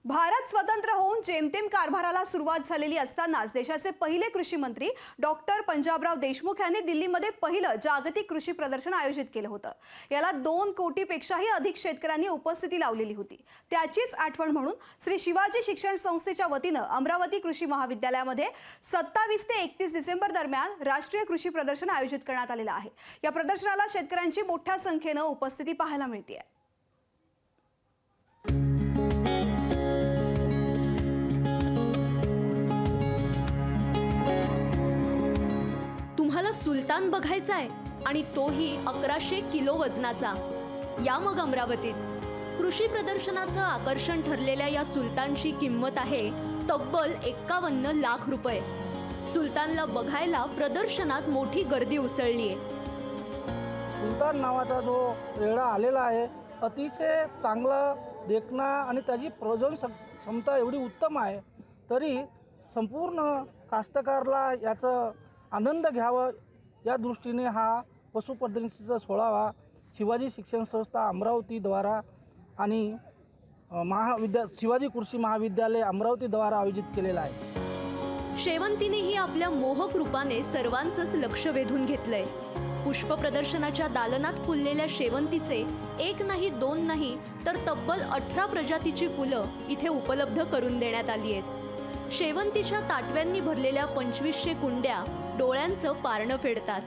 भारत स्वतंत्र होऊन जेमतेम कारभाराला सुरुवात झालेली असतानाच देशाचे पहिले कृषी मंत्री डॉक्टर पंजाबराव देशमुख यांनी दिल्लीमध्ये पहिलं जागतिक कृषी प्रदर्शन आयोजित केलं होतं। याला 2 कोटीपेक्षाही अधिक शेतकऱ्यांनी उपस्थिती लावलेली होती। त्याचीच आठवण म्हणून श्री शिवाजी शिक्षण संस्थेच्या वतीनं अमरावती कृषी महाविद्यालयामध्ये 27 ते 31 डिसेंबर दरम्यान राष्ट्रीय कृषी प्रदर्शन आयोजित करण्यात आलेलं आहे। या प्रदर्शनाला शेतकऱ्यांची मोठ्या संख्येनं उपस्थिती पाहायला मिळते आहे। तुम्हाला सुलतान बघायचाय आणि तोही 1100 किलो वजनाचा। या मग अमरावतीत कृषी प्रदर्शनाचं आकर्षण ठरलेल्या या सुलतानची किंमत आहे तब्बल 51 लाख रुपये। सुलतानला बघायला प्रदर्शनात मोठी गर्दी उसळली आहे। सुलतान नावाचा जो रेडा आलेला आहे अतिशय चांगला देखणा आणि त्याची प्रजनन क्षमता एवढी उत्तम आहे, तरी संपूर्ण कास्तकारला याचं आनंद घ्यावा या दृष्टीने हा पशु प्रदर्शनाचा सोहळा शिवाजी शिक्षण संस्था अमरावतीद्वारा आणि शिवाजी कृषी महाविद्यालय अमरावतीद्वारा आयोजित केलेला आहे। शेवंतीनेही आपल्या मोहक रूपाने सर्वांचंच लक्ष वेधून घेतलंय। पुष्प प्रदर्शनाच्या दालनात फुललेल्या शेवंतीचे 1 नाही 2 नाही तर तब्बल 18 प्रजातीची फुलं इथे उपलब्ध करून देण्यात आली आहेत। शेवंतीच्या ताटव्यांनी भरलेल्या 2500 कुंड्या डोळ्यांचं पारणं फेडतात।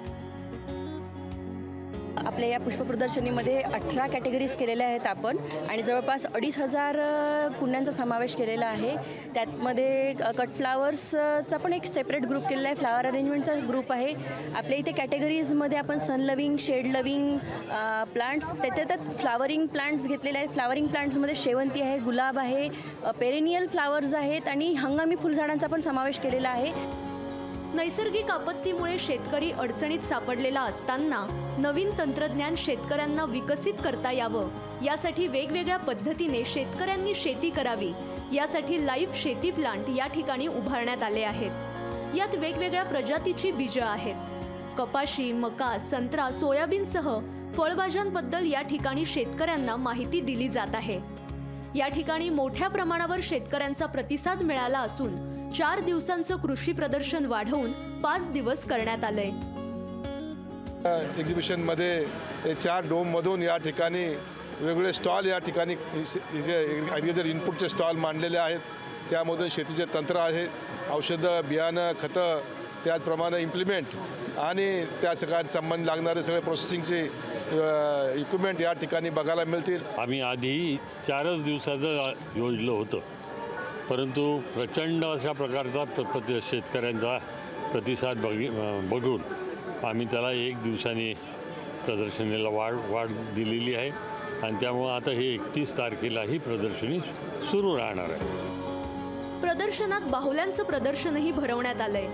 आपल्या या पुष्प प्रदर्शनीमध्ये 18 कॅटेगरीज केलेल्या आहेत आपण आणि जवळपास 2500 कुंड्यांचा समावेश केलेला आहे। त्यामध्ये कट फ्लावर्सचा पण एक सेपरेट ग्रुप केलेला आहे, फ्लावर अरेंजमेंटचा ग्रुप आहे। आपल्या इथे कॅटेगरीजमध्ये आपण sun loving, shade loving plants, त्याच्यात फ्लावरिंग प्लांट्स घेतलेले आहेत। फ्लावरिंग प्लांट्समध्ये शेवंती आहे, गुलाब आहे, पेरेनियल फ्लावर्स आहेत आणि हंगामी फुलझाडांचा पण समावेश केलेला आहे। नैसर्गिक आपत्तीमुळे शेतकरी अडचणीत सापडलेला असताना नवीन तंत्रज्ञान शेतकऱ्यांना विकसित करता यावं यासाठी वेगवेगळ्या पद्धतीने शेतकऱ्यांनी शेती करावी यासाठी लाईव्ह शेती प्लांट या ठिकाणी उभारण्यात आले आहेत। यात वेगवेगळ्या प्रजातीची बीजं आहेत। कपाशी, मका, संत्रा, सोयाबीनसह फळभाज्यांबद्दल या ठिकाणी शेतकऱ्यांना माहिती दिली जात आहे। या ठिकाणी मोठ्या प्रमाणावर शेतकऱ्यांचा प्रतिसाद मिळाला असून 4 दिवसांचं कृषी प्रदर्शन वाढवून 5 दिवस करण्यात आलंय। एक्झिबिशनमध्ये 4 डोममधून या ठिकाणी वेगवेगळे स्टॉल या ठिकाणी ॲग्रिकल्चर इनपुटचे स्टॉल मांडलेले आहेत। त्यामधून शेतीचे तंत्र आहेत, औषधं, बियाणं, खतं, त्याचप्रमाणे इम्प्लिमेंट आणि त्या सगळ्या संबंध लागणारे सगळे प्रोसेसिंगचे इक्विपमेंट या ठिकाणी बघायला मिळतील। आम्ही आधी 4च दिवसाचं योजलं होतं, परंतु प्रचंड अशा प्रकारचा शेतकऱ्यांचा प्रतिसाद बघून आम्ही त्याला 1 दिवसाने प्रदर्शनीला वाढ दिलेली आहे आणि त्यामुळे आता हे 31 तारखेला ही प्रदर्शनी सुरू राहणार आहे। प्रदर्शनात बाहुल्यांचं प्रदर्शनही भरवण्यात आलंय।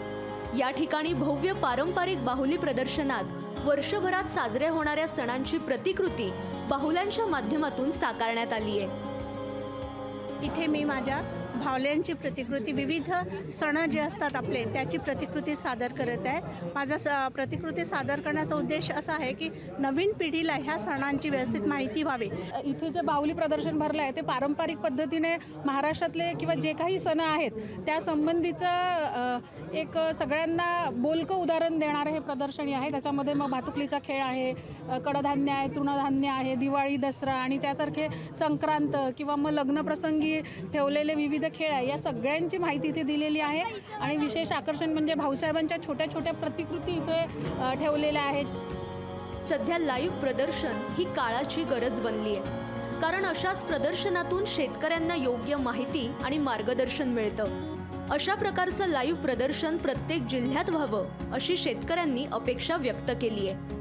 या ठिकाणी भव्य पारंपरिक बाहुली प्रदर्शनात वर्षभरात साजऱ्या होणाऱ्या सणांची प्रतिकृती बाहुल्यांच्या माध्यमातून साकारण्यात आली आहे। इथे मी माझ्या बाहुल्यांची प्रतिकृती, विविध सण जे असतात आपले त्याची प्रतिकृती सादर करत आहे। माझा प्रतिकृती सादर करण्याचा उद्देश असा आहे की नवीन पिढीला ह्या सणांची व्यवस्थित माहिती व्हावी। इथे जे बाहुली प्रदर्शन भरलं आहे ते पारंपरिक पद्धतीने महाराष्ट्रातले किंवा जे काही सण आहेत त्या संबंधीचं एक सगळ्यांना बोलकं उदाहरण देणारं हे प्रदर्शनी आहे। त्याच्यामध्ये मग भातुकलीचा खेळ आहे, कडधान्य आहे, तृणधान्य आहे, दिवाळी, दसरा आणि त्यासारखे संक्रांत किंवा मग लग्नप्रसंगी ठेवलेले विविध खेळ आहे, या सगळ्यांची माहिती इथे दिलेली आहे। आणि विशेष आकर्षण म्हणजे भाऊसाहेबांच्या छोट्या छोट्या प्रतिकृती इथे ठेवलेल्या आहेत। सध्या लाईव्ह प्रदर्शन ही काळाची गरज बनली आहे, कारण अशाच प्रदर्शनातून शेतकऱ्यांना योग्य माहिती आणि मार्गदर्शन मिळतं। अशा प्रकारचं लाईव्ह प्रदर्शन प्रत्येक जिल्ह्यात व्हावं अशी शेतकऱ्यांनी अपेक्षा व्यक्त केली आहे।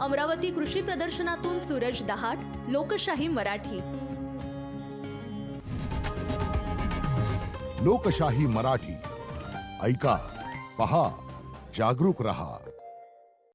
अमरावती कृषी प्रदर्शनातून सूरज दहाट, लोकशाही मराठी। लोकशाही मराठी ऐका, पहा, जागरूक रहा।